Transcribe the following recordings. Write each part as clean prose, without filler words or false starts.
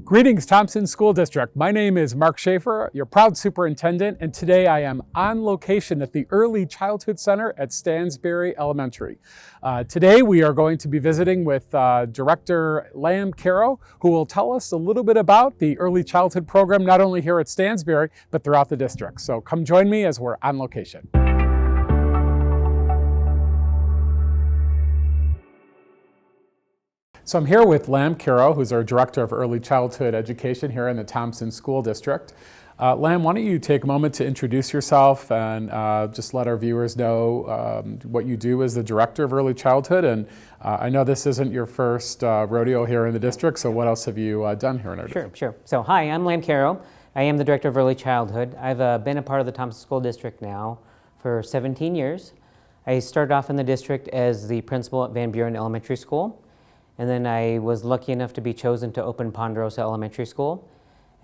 Greetings, Thompson School District. My name is Mark Schaffer, your proud superintendent, and today I am on location at the Early Childhood Center at Stansbury Elementary. Today we are going to be visiting with Director Caro, who will tell us a little bit about the Early Childhood program, not only here at Stansbury, but throughout the district. So come join me as we're on location. So I'm here with Caro, who's our Director of Early Childhood Education here in the Thompson School District. Why don't you take a moment to introduce yourself and just let our viewers know what you do as the Director of Early Childhood. And I know this isn't your first rodeo here in the district, so what else have you done here in our district? Sure. So hi, I'm Caro. I am the Director of Early Childhood. I've been a part of the Thompson School District now for 17 years. I started off in the district as the principal at Van Buren Elementary School. And then I was lucky enough to be chosen to open Ponderosa Elementary School.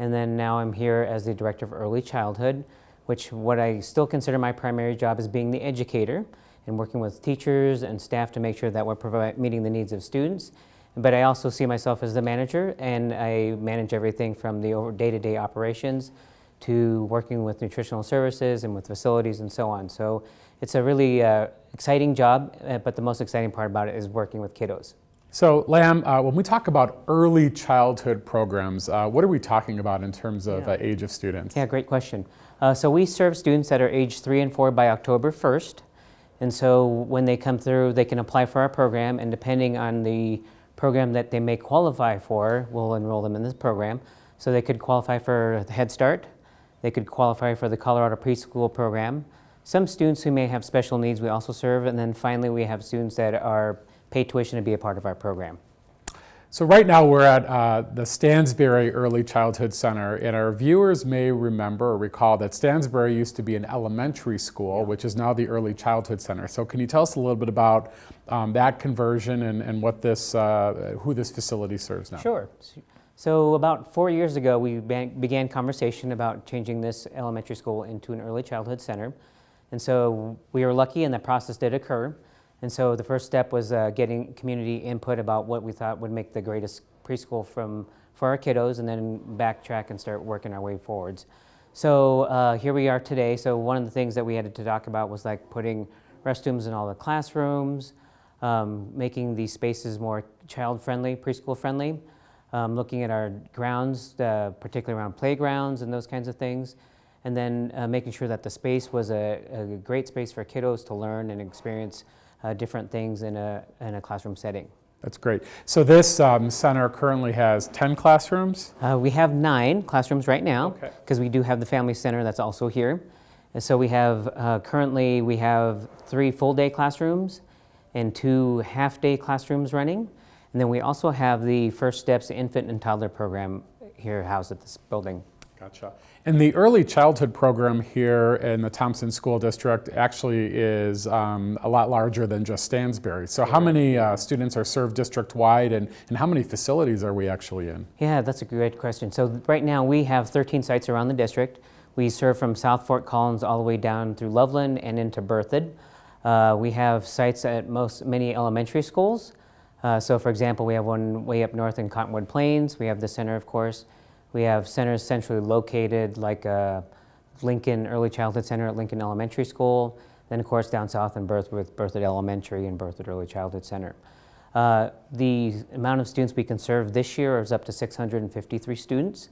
And then now I'm here as the Director of Early Childhood, which what I still consider my primary job is being the educator and working with teachers and staff to make sure that we're meeting the needs of students. But I also see myself as the manager, and I manage everything from the day-to-day operations to working with nutritional services and with facilities and so on. So it's a really exciting job, but the most exciting part about it is working with kiddos. So, when we talk about early childhood programs, what are we talking about in terms of age of students? Yeah, great question. So we serve students that are age 3 and 4 by October 1st. And so when they come through, they can apply for our program, and depending on the program that they may qualify for, we'll enroll them in this program. So they could qualify for the Head Start, they could qualify for the Colorado Preschool program. Some students who may have special needs we also serve, and then finally we have students that are pay tuition to be a part of our program. So right now we're at the Stansbury Early Childhood Center, and our viewers may remember or recall that Stansbury used to be an elementary school, which is now the Early Childhood Center. So can you tell us a little bit about that conversion and what this, who this facility serves now? Sure. So about 4 years ago, we began conversation about changing this elementary school into an early childhood center. And so we were lucky, and that process did occur. And so the first step was getting community input about what we thought would make the greatest preschool for our kiddos, and then backtrack and start working our way forwards. So here we are today. So one of the things that we had to talk about was like putting restrooms in all the classrooms, making these spaces more child-friendly, preschool-friendly, looking at our grounds, particularly around playgrounds and those kinds of things, and then making sure that the space was a great space for kiddos to learn and experience different things in a classroom setting. That's great. So this center currently has 10 classrooms? We have 9 classrooms right now, because we do have the Family Center that's also here. And so we have, currently we have 3 full-day classrooms and 2 half-day classrooms running. And then we also have the First Steps Infant and Toddler program here housed at this building. Gotcha. And the early childhood program here in the Thompson School District actually is a lot larger than just Stansbury. So how many students are served district-wide, and how many facilities are we actually in? Yeah, that's a great question. So right now we have 13 sites around the district. We serve from South Fort Collins all the way down through Loveland and into Berthoud. We have sites at many elementary schools. So for example, we have one way up north in Cottonwood Plains. We have the center, of course. We have centers centrally located, like Lincoln Early Childhood Center at Lincoln Elementary School. Then, of course, down south in Berthoud with Berthoud Elementary and Berthoud Early Childhood Center. The amount of students we can serve this year is up to 653 students.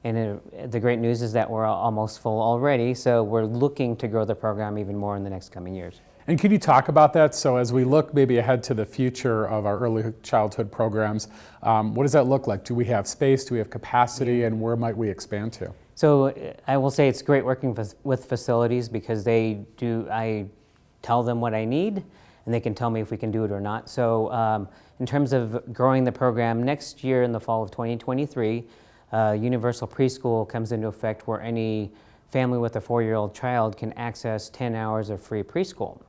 And the great news is that we're almost full already, so we're looking to grow the program even more in the next coming years. And can you talk about that? So as we look maybe ahead to the future of our early childhood programs, what does that look like? Do we have space? Do we have capacity? And where might we expand to? So I will say it's great working with facilities, because I tell them what I need, and they can tell me if we can do it or not. So in terms of growing the program, next year in the fall of 2023, universal preschool comes into effect, where any family with a 4-year-old child can access 10 hours of free preschool.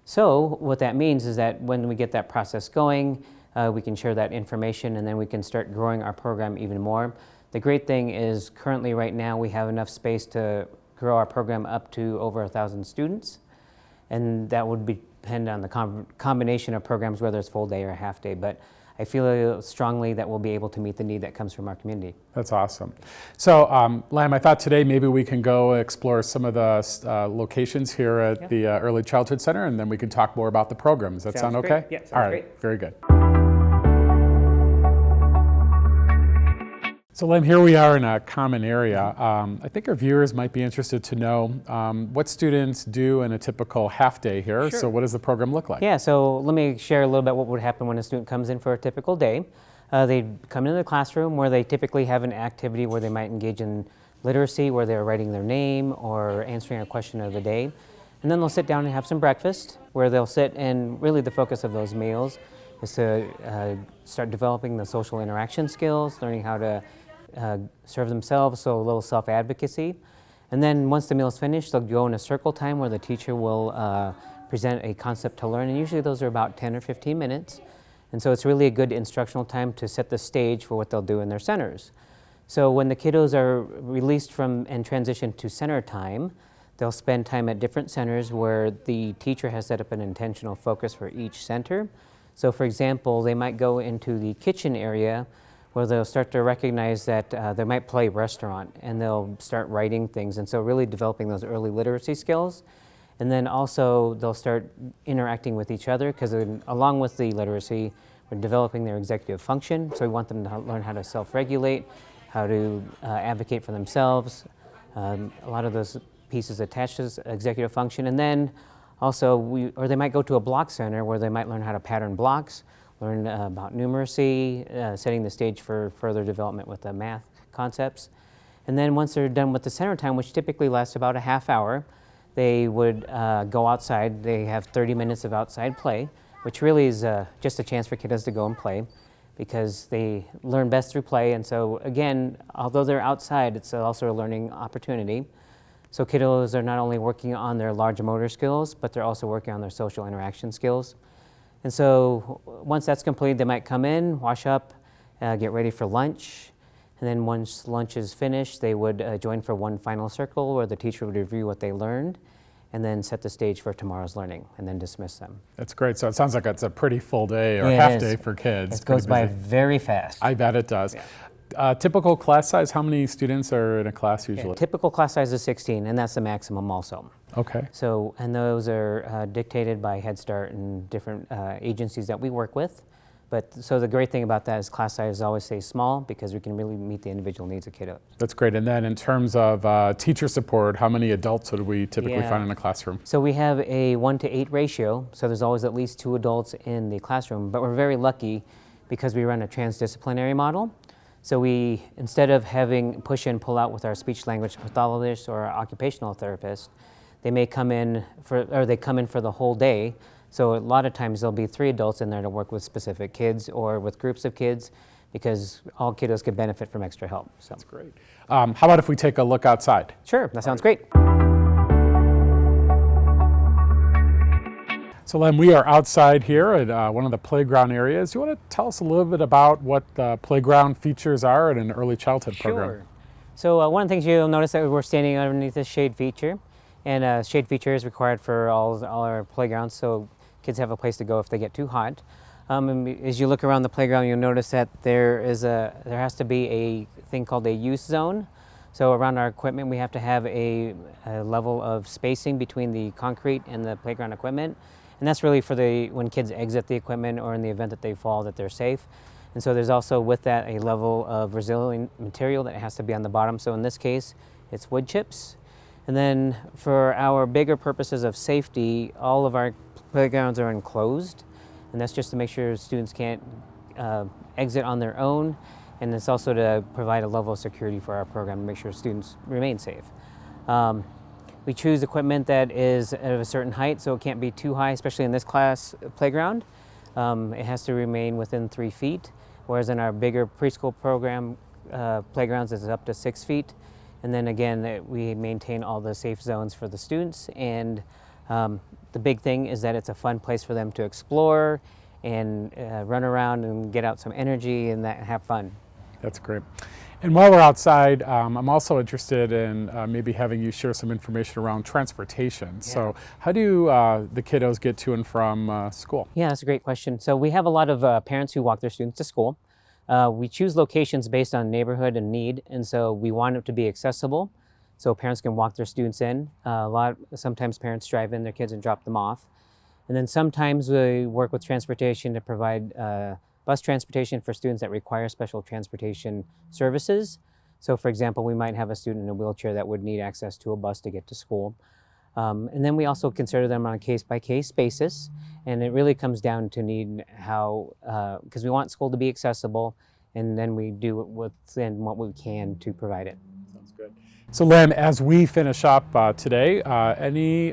So what that means is that when we get that process going, we can share that information, and then we can start growing our program even more. The great thing is currently right now we have enough space to grow our program up to over 1,000 students, and that would depend on the combination of programs, whether it's full day or half day. But I feel strongly that we'll be able to meet the need that comes from our community. That's awesome. So, Lam, I thought today maybe we can go explore some of the locations here at the Early Childhood Center, and then we can talk more about the program. Does that sound okay? Great. Yeah, sounds All right, great. very good. So, Lam, here we are in a common area. I think our viewers might be interested to know what students do in a typical half day here. Sure. So what does the program look like? Yeah, so let me share a little bit what would happen when a student comes in for a typical day. They'd come into the classroom where they typically have an activity where they might engage in literacy, where they're writing their name or answering a question of the day. And then they'll sit down and have some breakfast, where they'll sit, and really the focus of those meals is to start developing the social interaction skills, learning how to serve themselves, so a little self-advocacy. And then once the meal is finished, they'll go in a circle time where the teacher will present a concept to learn, and usually those are about 10 or 15 minutes. And so it's really a good instructional time to set the stage for what they'll do in their centers. So when the kiddos are released from and transition to center time, they'll spend time at different centers where the teacher has set up an intentional focus for each center. So for example, they might go into the kitchen area where they'll start to recognize that they might play restaurant, and they'll start writing things, and so really developing those early literacy skills. And then also they'll start interacting with each other, because along with the literacy, we're developing their executive function, so we want them to learn how to self-regulate, how to advocate for themselves, a lot of those pieces attached to executive function. And then also, or they might go to a block center where they might learn how to pattern blocks, learn about numeracy, setting the stage for further development with the math concepts. And then once they're done with the center time, which typically lasts about a half hour, they would go outside. They have 30 minutes of outside play, which really is just a chance for kiddos to go and play, because they learn best through play. And so again, although they're outside, it's also a learning opportunity. So kiddos are not only working on their large motor skills, but they're also working on their social interaction skills. And so once that's complete, they might come in, wash up, get ready for lunch. And then once lunch is finished, they would join for one final circle where the teacher would review what they learned and then set the stage for tomorrow's learning and then dismiss them. That's great. So it sounds like it's a pretty full day or Yeah, half day for kids. It goes by busy. very fast. I bet it does. Yeah. Typical class size, how many students are in a class usually? Yeah, typical class size is 16, and that's the maximum also. Okay. So, and those are dictated by Head Start and different agencies that we work with. But so the great thing about that is class size always stays small, because we can really meet the individual needs of kiddos. That's great. And then in terms of teacher support, how many adults would we typically find in a classroom? So we have a 1-to-8 ratio, so there's always at least 2 adults in the classroom, but we're very lucky because we run a transdisciplinary model. So we, instead of having push in, pull out with our speech language pathologist or our occupational therapist, they may come in for the whole day. So a lot of times there'll be 3 adults in there to work with specific kids or with groups of kids, because all kiddos could benefit from extra help. So. That's great. How about if we take a look outside? Sure, that sounds great. So Len, we are outside here at one of the playground areas. You want to tell us a little bit about what the playground features are in an early childhood program? Sure. So one of the things you'll notice that we're standing underneath this shade feature, and shade feature is required for all our playgrounds, so kids have a place to go if they get too hot. And as you look around the playground, you'll notice that there has to be a thing called a use zone. So around our equipment, we have to have a level of spacing between the concrete and the playground equipment. And that's really for when kids exit the equipment, or in the event that they fall, that they're safe. And so there's also with that a level of resilient material that has to be on the bottom. So in this case, it's wood chips. And then for our bigger purposes of safety, all of our playgrounds are enclosed. And that's just to make sure students can't exit on their own. And it's also to provide a level of security for our program to make sure students remain safe. We choose equipment that is at a certain height, so it can't be too high, especially in this class playground. It has to remain within 3 feet, whereas in our bigger preschool program playgrounds, it's up to 6 feet. And then again, we maintain all the safe zones for the students. And the big thing is that it's a fun place for them to explore and run around and get out some energy and have fun. That's great. And while we're outside, I'm also interested in maybe having you share some information around transportation. So how do the kiddos get to and from school? Yeah, that's a great question. So we have a lot of parents who walk their students to school. We choose locations based on neighborhood and need, and so we want it to be accessible so parents can walk their students in. Sometimes parents drive in their kids and drop them off. And then sometimes we work with transportation to provide bus transportation for students that require special transportation services. So for example, we might have a student in a wheelchair that would need access to a bus to get to school. And then we also consider them on a case-by-case basis, and it really comes down to need how, because we want school to be accessible, and then we do it within what we can to provide it. Sounds good. So Lim, as we finish up today, any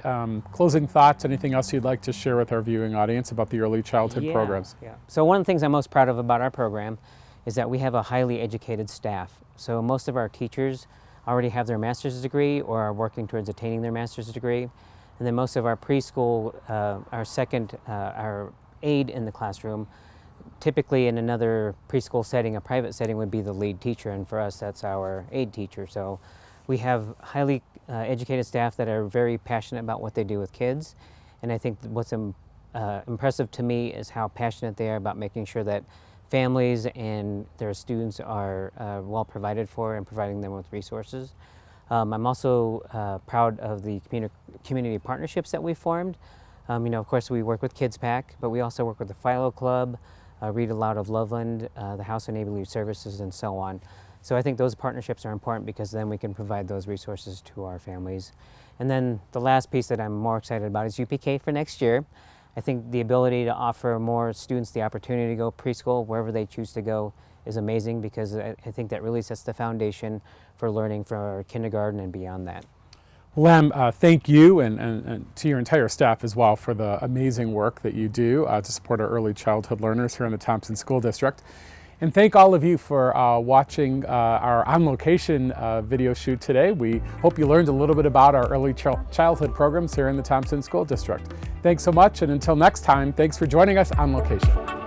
closing thoughts, anything else you'd like to share with our viewing audience about the early childhood programs? Yeah. So one of the things I'm most proud of about our program is that we have a highly educated staff. So most of our teachers already have their master's degree or are working towards attaining their master's degree. And then most of our preschool, our aide in the classroom, typically in another preschool setting, a private setting, would be the lead teacher, and for us that's our aide teacher. So we have highly educated staff that are very passionate about what they do with kids. And I think what's impressive to me is how passionate they are about making sure that families and their students are well provided for and providing them with resources. I'm also proud of the community partnerships that we formed. Of course, we work with Kids Pack, but we also work with the Philo Club, Read Aloud of Loveland, the House of Neighborly Services, and so on. So I think those partnerships are important because then we can provide those resources to our families. And then the last piece that I'm more excited about is UPK for next year. I think the ability to offer more students the opportunity to go preschool wherever they choose to go is amazing, because I think that really sets the foundation for learning for kindergarten and beyond that. Lem, thank you and to your entire staff as well for the amazing work that you do to support our early childhood learners here in the Thompson School District. And thank all of you for watching our on-location video shoot today. We hope you learned a little bit about our early childhood programs here in the Thompson School District. Thanks so much, and until next time, thanks for joining us on location.